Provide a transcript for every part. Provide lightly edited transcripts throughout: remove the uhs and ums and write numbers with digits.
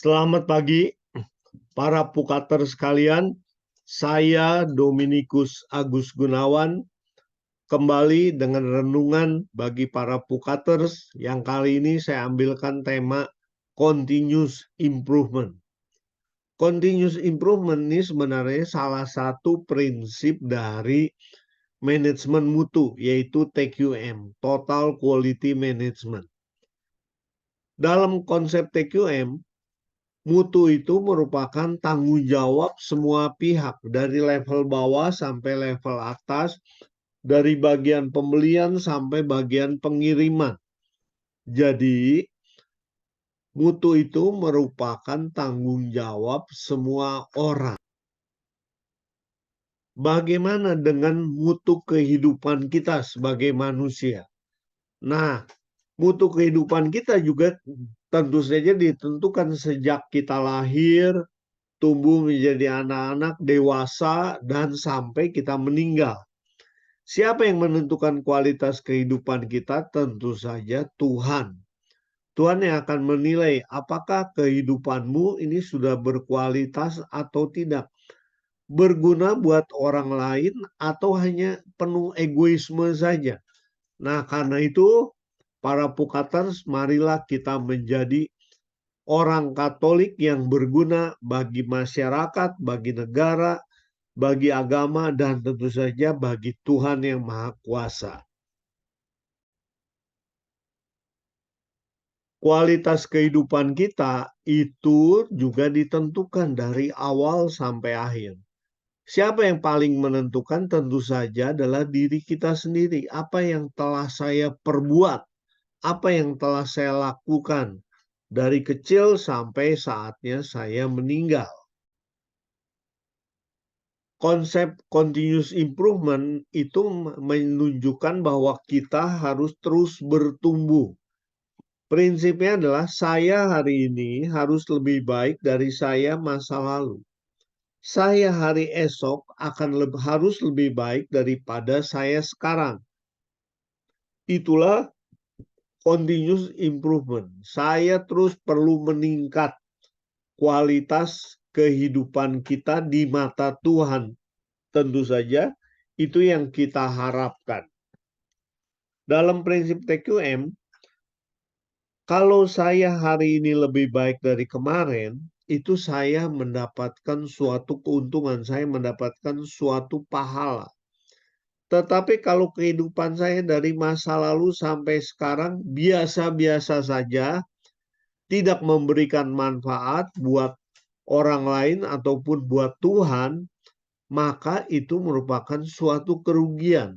Selamat pagi, para pukater sekalian. Saya Dominikus Agus Gunawan, kembali dengan renungan bagi para pukaters yang kali ini saya ambilkan tema continuous improvement. Continuous improvement ini sebenarnya salah satu prinsip dari manajemen mutu, yaitu TQM, Total Quality Management. Dalam konsep TQM, mutu itu merupakan tanggung jawab semua pihak dari level bawah sampai level atas, dari bagian pembelian sampai bagian pengiriman. Jadi, mutu itu merupakan tanggung jawab semua orang. Bagaimana dengan mutu kehidupan kita sebagai manusia? Nah, mutu kehidupan kita juga tentu saja ditentukan sejak kita lahir, tumbuh menjadi anak-anak, dewasa, dan sampai kita meninggal. Siapa yang menentukan kualitas kehidupan kita? Tentu saja Tuhan. Tuhan yang akan menilai apakah kehidupanmu ini sudah berkualitas atau tidak. Berguna buat orang lain atau hanya penuh egoisme saja. Nah, karena itu para pukaters, marilah kita menjadi orang Katolik yang berguna bagi masyarakat, bagi negara, bagi agama, dan tentu saja bagi Tuhan yang Maha Kuasa. Kualitas kehidupan kita itu juga ditentukan dari awal sampai akhir. Siapa yang paling menentukan? Tentu saja adalah diri kita sendiri. Apa yang telah saya perbuat, apa yang telah saya lakukan dari kecil sampai saatnya saya meninggal. Konsep continuous improvement itu menunjukkan bahwa kita harus terus bertumbuh. Prinsipnya adalah saya hari ini harus lebih baik dari saya masa lalu. Saya hari esok harus lebih baik daripada saya sekarang. Itulah continuous improvement. Saya terus perlu meningkat kualitas kehidupan kita di mata Tuhan. Tentu saja itu yang kita harapkan. Dalam prinsip TQM, kalau saya hari ini lebih baik dari kemarin, itu saya mendapatkan suatu keuntungan, saya mendapatkan suatu pahala. Tetapi kalau kehidupan saya dari masa lalu sampai sekarang biasa-biasa saja, tidak memberikan manfaat buat orang lain ataupun buat Tuhan, maka itu merupakan suatu kerugian.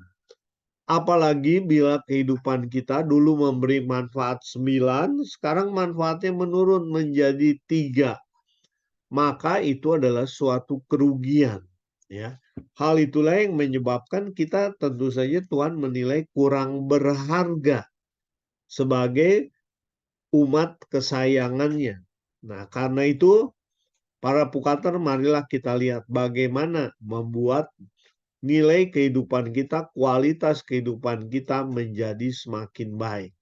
Apalagi bila kehidupan kita dulu memberi manfaat 9, sekarang manfaatnya menurun menjadi 3. Maka itu adalah suatu kerugian. Ya. Hal itulah yang menyebabkan kita tentu saja Tuhan menilai kurang berharga sebagai umat kesayangannya. Nah, karena itu para pukater, marilah kita lihat bagaimana membuat nilai kehidupan kita, kualitas kehidupan kita menjadi semakin baik.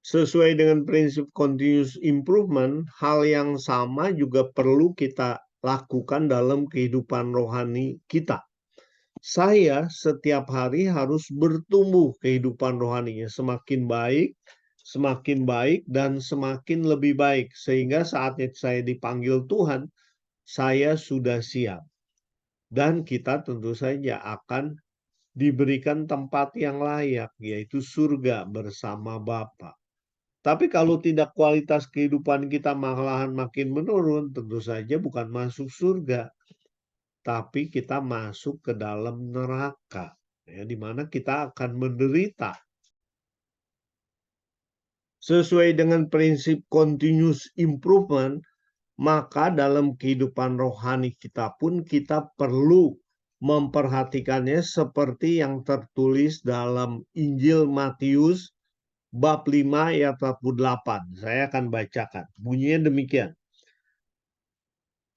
Sesuai dengan prinsip continuous improvement, hal yang sama juga perlu kita lakukan dalam kehidupan rohani kita. Saya setiap hari harus bertumbuh kehidupan rohaninya semakin baik, dan semakin lebih baik. Sehingga saatnya saya dipanggil Tuhan, saya sudah siap. Dan kita tentu saja akan diberikan tempat yang layak, yaitu surga bersama Bapa. Tapi kalau tidak, kualitas kehidupan kita malahan makin menurun, tentu saja bukan masuk surga, tapi kita masuk ke dalam neraka, ya, di mana kita akan menderita. Sesuai dengan prinsip continuous improvement, maka dalam kehidupan rohani kita pun kita perlu memperhatikannya seperti yang tertulis dalam Injil Matius bab 5 ayat 48. Saya akan bacakan. Bunyinya demikian.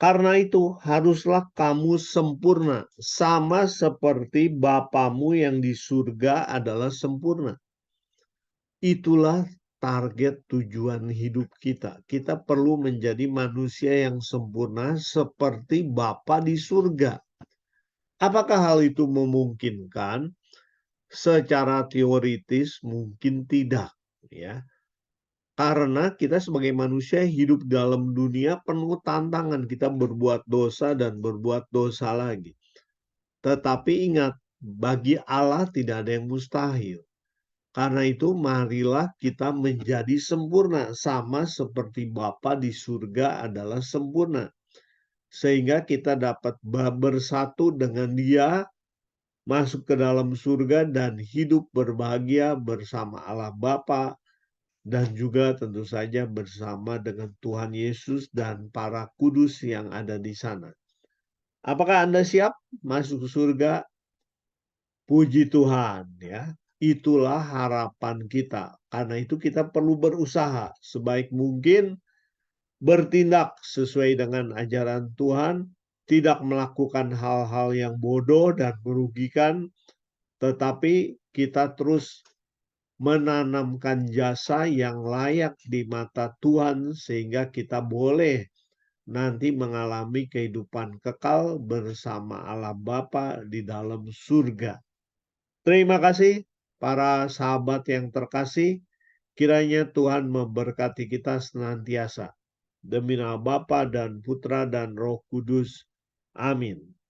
Karena itu haruslah kamu sempurna, sama seperti Bapamu yang di surga adalah sempurna. Itulah target tujuan hidup kita. Kita perlu menjadi manusia yang sempurna seperti Bapa di surga. Apakah hal itu memungkinkan? Secara teoritis mungkin tidak, ya. Karena kita sebagai manusia hidup dalam dunia penuh tantangan. Kita berbuat dosa dan berbuat dosa lagi. Tetapi ingat, bagi Allah tidak ada yang mustahil. Karena itu marilah kita menjadi sempurna. Sama seperti Bapa di surga adalah sempurna. Sehingga kita dapat bersatu dengan Dia, masuk ke dalam surga dan hidup berbahagia bersama Allah Bapa dan juga tentu saja bersama dengan Tuhan Yesus dan para kudus yang ada di sana. Apakah Anda siap masuk surga? Puji Tuhan, ya. Itulah harapan kita. Karena itu kita perlu berusaha sebaik mungkin bertindak sesuai dengan ajaran Tuhan, tidak melakukan hal-hal yang bodoh dan merugikan, tetapi kita terus menanamkan jasa yang layak di mata Tuhan sehingga kita boleh nanti mengalami kehidupan kekal bersama Allah Bapa di dalam surga. Terima kasih para sahabat yang terkasih. Kiranya Tuhan memberkati kita senantiasa. Demi nama Bapa dan Putra dan Roh Kudus. Amin.